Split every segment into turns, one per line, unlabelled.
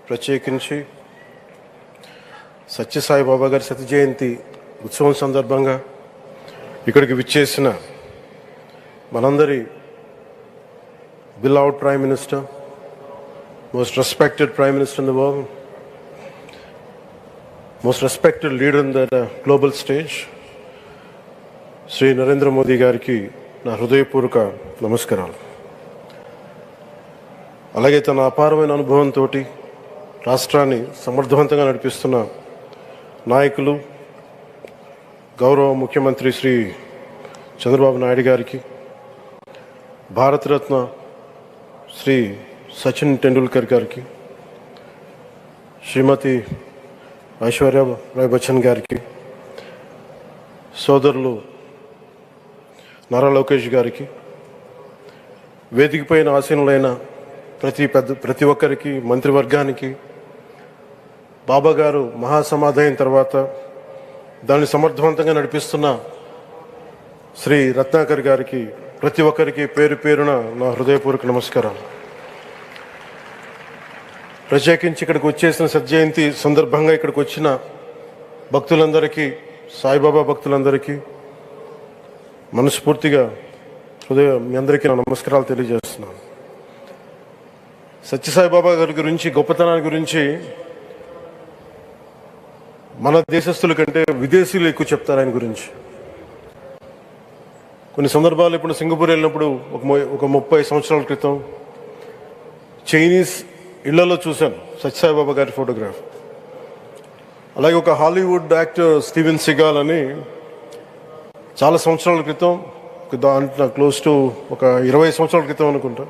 ప్రత్యేకించి సత్యసాయిబాబా గారి శత జయంతి ఉత్సవం సందర్భంగా ఇక్కడికి విచ్చేసిన మనందరి beloved Prime Minister, most respected Prime Minister in the world, most respected leader in the global stage, Sri Narendra Modi గారికి నా హృదయపూర్వక నమస్కారాలు. అలాగే తన అపారమైన అనుభవంతో రాష్ట్రాన్ని సమర్థవంతంగా నడిపిస్తున్న నాయకులు గౌరవ ముఖ్యమంత్రి శ్రీ చంద్రబాబు నాయుడు గారికి, భారతరత్న శ్రీ సచిన్ టెండూల్కర్ గారికి, శ్రీమతి ఐశ్వర్య రాయ్ బచ్చన్ గారికి, సోదరులు నారా లోకేష్ గారికి, వేదికపైన ఆసీనులైన ప్రతి ఒక్కరికి, మంత్రివర్గానికి, బాబా గారు మహాసమాధి అయిన తర్వాత దాన్ని సమర్థవంతంగా నడిపిస్తున్న శ్రీ రత్నాకర్ గారికి, ప్రతి ఒక్కరికి పేరు పేరున నా హృదయపూర్వక నమస్కారాలు. ప్రత్యేకించి ఇక్కడికి వచ్చేసిన సత్యజయంతి సందర్భంగా ఇక్కడికి వచ్చిన భక్తులందరికీ, సాయిబాబా భక్తులందరికీ మనస్ఫూర్తిగా మీ అందరికీ నా నమస్కారాలు తెలియజేస్తున్నాను. సత్యసాయిబాబా గారి గురించి, గొప్పతనాన్ని గురించి మన దేశస్తుల కంటే విదేశీయులు ఎక్కువ చెప్తారు ఆయన గురించి. కొన్ని సందర్భాలు ఇప్పుడు సింగపూర్ వెళ్ళినప్పుడు ఒక 30 సంవత్సరాల క్రితం చైనీస్ ఇళ్లలో చూశాను సత్యసాయిబాబా గారి ఫోటోగ్రాఫ్. అలాగే ఒక హాలీవుడ్ యాక్టర్ స్టీవెన్ సిగాల్ అని చాలా సంవత్సరాల క్రితం, క్లోజ్ టు ఒక 20 సంవత్సరాల క్రితం అనుకుంటా,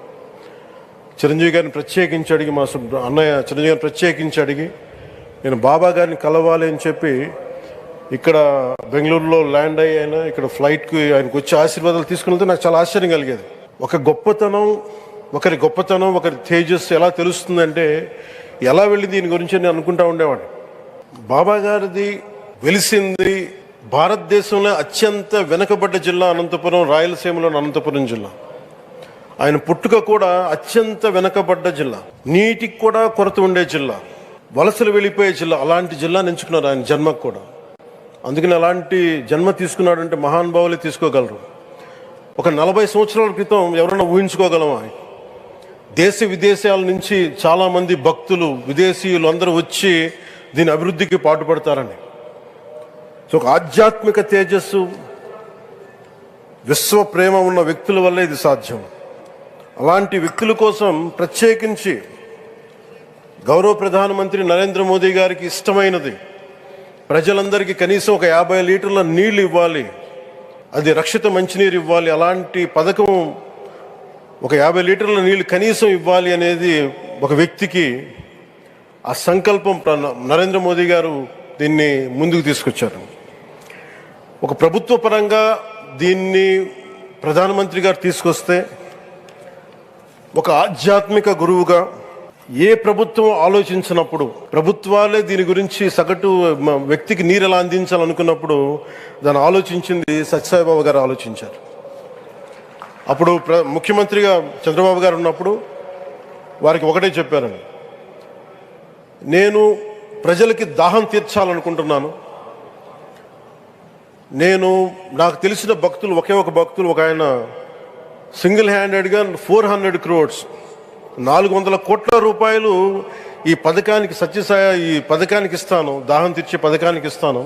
చిరంజీవి గారిని ప్రత్యేకించి అడిగి, మా అన్నయ్య చిరంజీవి గారిని ప్రత్యేకించి అడిగి నేను బాబా గారిని కలవాలి అని చెప్పి ఇక్కడ బెంగళూరులో ల్యాండ్ అయినా ఇక్కడ ఫ్లైట్కి ఆయనకు వచ్చి ఆశీర్వాదాలు తీసుకుని నాకు చాలా ఆశ్చర్యం కలిగేది. ఒకరి గొప్పతనం, ఒకరి తేజస్సు ఎలా తెలుస్తుందంటే ఎలా వెళ్ళి దీని గురించి నేను అనుకుంటా ఉండేవాడిని. బాబా గారిది వెలిసింది భారతదేశంలో అత్యంత వెనుకబడ్డ జిల్లా అనంతపురం, రాయలసీమలోని అనంతపురం జిల్లా. ఆయన పుట్టుక కూడా అత్యంత వెనుకబడ్డ జిల్లా, నీటికి కూడా కొరత ఉండే జిల్లా, వలసలు వెళ్ళిపోయే జిల్లా. అలాంటి జిల్లాని ఎంచుకున్నారు ఆయన జన్మకు కూడా. అందుకని అలాంటి జన్మ తీసుకున్నాడంటే మహానుభావులే తీసుకోగలరు. ఒక 40 సంవత్సరాల క్రితం ఎవరైనా ఊహించుకోగలమా? దేశ విదేశాల నుంచి చాలామంది భక్తులు, విదేశీయులు అందరూ వచ్చి దీని అభివృద్ధికి పాటుపడతారని. సో ఒక ఆధ్యాత్మిక తేజస్సు, విశ్వ ప్రేమ ఉన్న వ్యక్తుల వల్లే ఇది సాధ్యం. అలాంటి వ్యక్తుల కోసం ప్రత్యేకించి గౌరవ ప్రధానమంత్రి నరేంద్ర మోదీ గారికి ఇష్టమైనది ప్రజలందరికీ కనీసం ఒక 50 లీటర్ల నీళ్ళు ఇవ్వాలి, అది రక్షిత మంచినీరు ఇవ్వాలి. అలాంటి పథకం, ఒక 50 లీటర్ల నీళ్ళు కనీసం ఇవ్వాలి అనేది ఒక వ్యక్తికి ఆ సంకల్పం నరేంద్ర మోదీ గారు దీన్ని ముందుకు తీసుకొచ్చారు. ఒక ప్రభుత్వ పరంగా దీన్ని ప్రధానమంత్రి గారు తీసుకొస్తే, ఒక ఆధ్యాత్మిక గురువుగా ఏ ప్రభుత్వం ఆలోచించినప్పుడు, ప్రభుత్వాలే దీని గురించి సగటు వ్యక్తికి నీరు ఎలా అందించాలనుకున్నప్పుడు దాన్ని ఆలోచించింది సత్యసాయిబాబా గారు ఆలోచించారు. అప్పుడు ముఖ్యమంత్రిగా చంద్రబాబు గారు ఉన్నప్పుడు వారికి ఒకటే చెప్పారండి, నేను ప్రజలకి దాహం తీర్చాలనుకుంటున్నాను. నాకు తెలిసిన భక్తులు, ఒక భక్తులు, ఒక ఆయన సింగిల్ హ్యాండెడ్గా 400 crores 400 కోట్ల రూపాయలు ఈ పథకానికి, సత్యసాయి ఈ పథకానికి ఇస్తాను, దాహం తీర్చే పథకానికి ఇస్తాను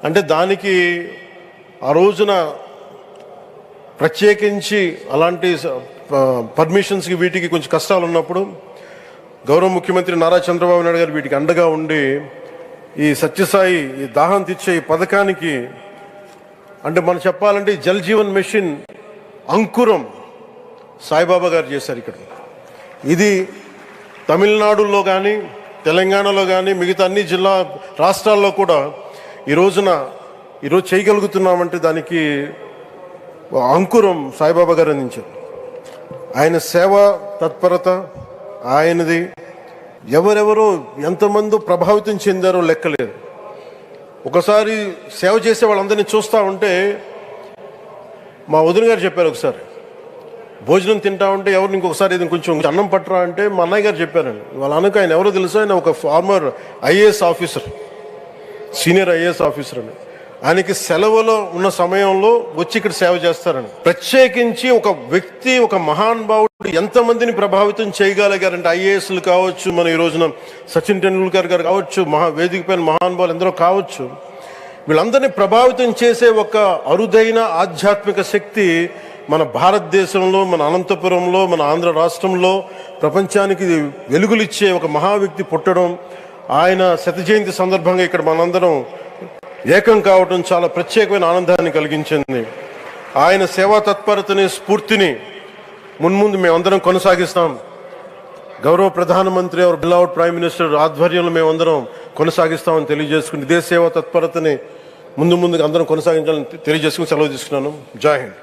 అంటే, దానికి ఆ రోజున ప్రత్యేకించి అలాంటి పర్మిషన్స్కి వీటికి కొంచెం కష్టాలు ఉన్నప్పుడు గౌరవ ముఖ్యమంత్రి నారా చంద్రబాబు నాయుడు గారు వీటికి అండగా ఉండి ఈ సత్యసాయి, ఈ దాహం తీర్చే ఈ పథకానికి, అంటే మనం చెప్పాలంటే జల్ జీవన్ మిషన్ అంకురం సాయిబాబా గారు చేశారు ఇక్కడ. ఇది తమిళనాడులో కానీ, తెలంగాణలో కానీ, మిగతా అన్ని రాష్ట్రాల్లో కూడా ఈరోజు చేయగలుగుతున్నామంటే దానికి అంకురం సాయిబాబా గారు అందించారు. ఆయన సేవా తత్పరత, ఆయనది ఎవరెవరో ఎంతమంది ప్రభావితం చెందారో లెక్కలేదు. ఒకసారి సేవ చేసే వాళ్ళందరినీ చూస్తూ ఉంటే మా వదిన గారు చెప్పారు ఒకసారి, భోజనం తింటా ఉంటే ఎవరిని ఇంకొకసారి ఇది కొంచెం అన్నం పట్టరా అంటే మా అన్నయ్య గారు చెప్పారండి. వాళ్ళ అన్నకు ఆయన ఎవరో తెలుసు, ఆయన ఒక farmer IAS officer, senior IAS officer అని. ఆయనకి సెలవులో ఉన్న సమయంలో వచ్చి ఇక్కడ సేవ చేస్తారని. ప్రత్యేకించి ఒక వ్యక్తి, ఒక మహానుభావుడు ఎంతమందిని ప్రభావితం చేయగలిగారంటే, ఐఏఎస్లు కావచ్చు, మన ఈ రోజున సచిన్ టెండూల్కర్ గారు కావచ్చు, వేదిక పైన మహానుభావులు ఎందరో కావచ్చు, వీళ్ళందరినీ ప్రభావితం చేసే ఒక అరుదైన ఆధ్యాత్మిక శక్తి మన భారతదేశంలో, మన అనంతపురంలో, మన ఆంధ్ర రాష్ట్రంలో ప్రపంచానికి వెలుగులిచ్చే ఒక మహా వ్యక్తి పుట్టడం, ఆయన శత జయంతి సందర్భంగా ఇక్కడ మనందరం ఏకం కావడం చాలా ప్రత్యేకమైన ఆనందాన్ని కలిగించింది. ఆయన సేవా తత్పరతని, స్ఫూర్తిని మున్ముందు మేమందరం కొనసాగిస్తాం. గౌరవ ప్రధానమంత్రి और బిలావ్డ్ ప్రైమ్ మినిస్టర్ ఆధ్వర్యంలో మేమందరం కొనసాగిస్తామని తెలియజేసుకుని, ఇదే సేవా తత్పరతని ముందు అందరం కొనసాగించాలని తెలియజేసుకుని సెలవు తీసుకున్నాను. జై హింద్.